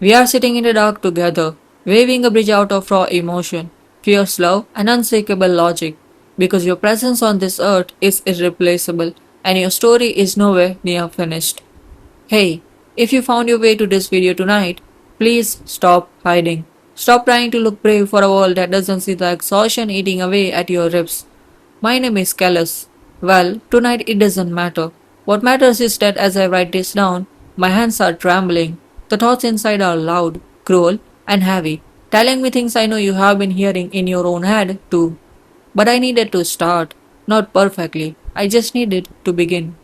We are sitting in the dark together, waving a bridge out of raw emotion, fierce love, and unshakable logic, because your presence on this earth is irreplaceable and your story is nowhere near finished. Hey, if you found your way to this video tonight, please stop hiding. Stop trying to look brave for a world that doesn't see the exhaustion eating away at your ribs. My name is Callus. Well, tonight it doesn't matter. What matters is that as I write this down, my hands are trembling. The thoughts inside are loud, cruel, and heavy, telling me things I know you have been hearing in your own head too. But I needed to start. Not perfectly. I just needed to begin.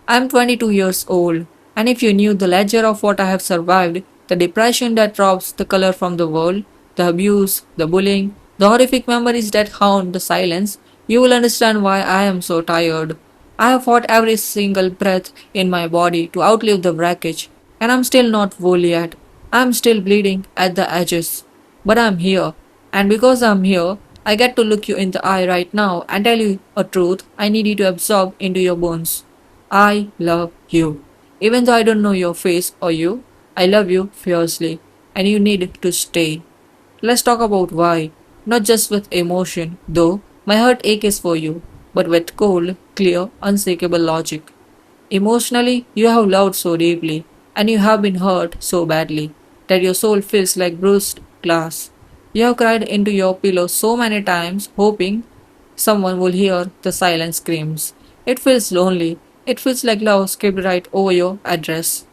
I'm 22 years old, and if you knew the ledger of what I have survived, the depression that robs the color from the world, the abuse, the bullying, the horrific memories that haunt the silence, you will understand why I am so tired. I have fought every single breath in my body to outlive the wreckage, and I'm still not whole yet. I'm still bleeding at the edges. But I'm here, and because I'm here, I get to look you in the eye right now and tell you a truth I need you to absorb into your bones. I love you. Even though I don't know your face or you, I love you fiercely, and you need to stay. Let's talk about why. Not just with emotion, though my heart aches for you, but with cold, clear, unshakable logic. Emotionally, you have loved so deeply, and you have been hurt so badly that your soul feels like bruised glass. You have cried into your pillow so many times, hoping someone will hear the silent screams. It feels lonely. It feels like love skipped right over your address.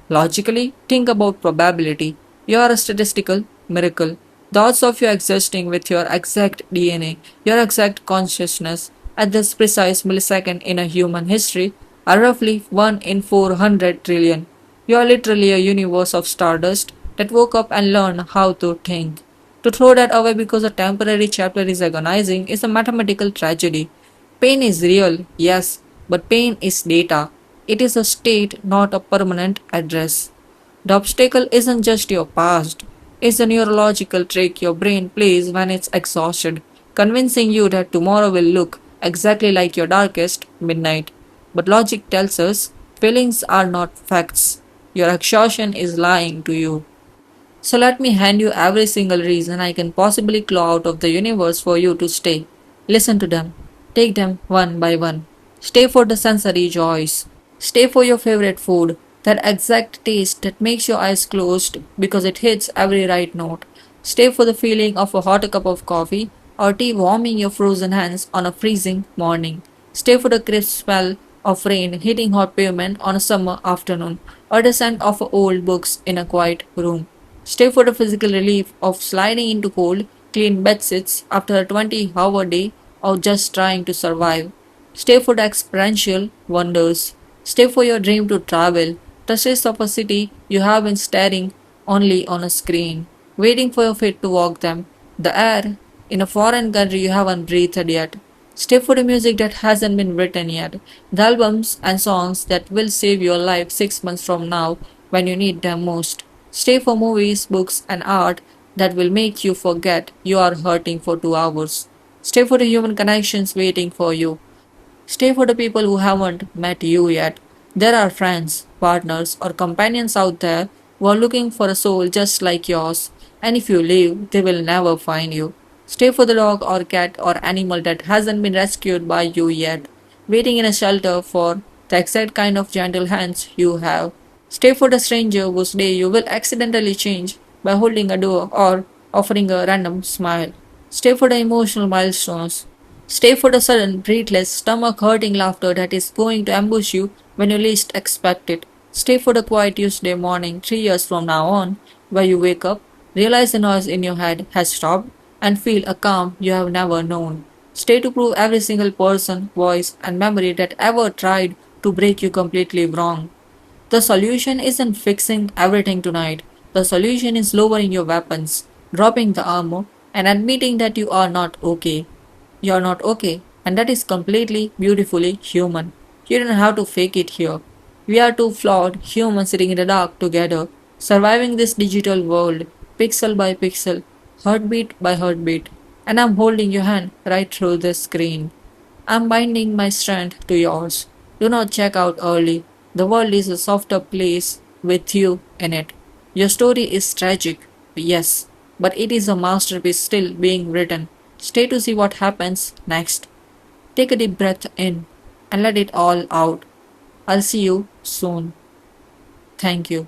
Logically, think about probability. You are a statistical miracle. The odds of you existing with your exact DNA, your exact consciousness, at this precise millisecond in a human history are roughly 1 in 400 trillion. You are literally a universe of stardust that woke up and learned how to think. To throw that away because a temporary chapter is agonizing is a mathematical tragedy. Pain is real, yes, but pain is data. It is a state, not a permanent address. The obstacle isn't just your past, it's a neurological trick your brain plays when it's exhausted, convincing you that tomorrow will look exactly like your darkest midnight. But logic tells us feelings are not facts. Your exhaustion is lying to you. So let me hand you every single reason I can possibly claw out of the universe for you to stay. Listen to them. Take them one by one. Stay for the sensory joys. Stay for your favorite food. That exact taste that makes your eyes closed because it hits every right note. Stay for the feeling of a hot cup of coffee or tea warming your frozen hands on a freezing morning. Stay for the crisp smell of rain hitting hot pavement on a summer afternoon or the scent of old books in a quiet room. Stay for the physical relief of sliding into cold, clean bedsheets after a 20-hour day of just trying to survive. Stay for the experiential wonders. Stay for your dream to travel, the streets of a city you have been staring only on a screen, waiting for your feet to walk them, the air in a foreign country you haven't breathed yet. Stay for the music that hasn't been written yet, the albums and songs that will save your life 6 months from now when you need them most. Stay for movies, books, and art that will make you forget you are hurting for 2 hours. Stay for the human connections waiting for you. Stay for the people who haven't met you yet. There are friends, partners, or companions out there who are looking for a soul just like yours, and if you leave, they will never find you. Stay for the dog or cat or animal that hasn't been rescued by you yet, waiting in a shelter for the exact kind of gentle hands you have. Stay for the stranger whose day you will accidentally change by holding a door or offering a random smile. Stay for the emotional milestones. Stay for the sudden, breathless, stomach hurting laughter that is going to ambush you when you least expect it. Stay for the quiet Tuesday morning 3 years from now on, where you wake up, realize the noise in your head has stopped, and feel a calm you have never known. Stay to prove every single person, voice, and memory that ever tried to break you completely wrong. The solution isn't fixing everything tonight. The solution is lowering your weapons, dropping the armor, and admitting that you are not okay. You're not okay, and that is completely beautifully human. You don't have to fake it here. We are two flawed humans sitting in the dark together, surviving this digital world, pixel by pixel, heartbeat by heartbeat, and I'm holding your hand right through this screen. I'm binding my strength to yours. Do not check out early. The world is a softer place with you in it. Your story is tragic, yes, but it is a masterpiece still being written. Stay to see what happens next. Take a deep breath in and let it all out. I'll see you soon. Thank you.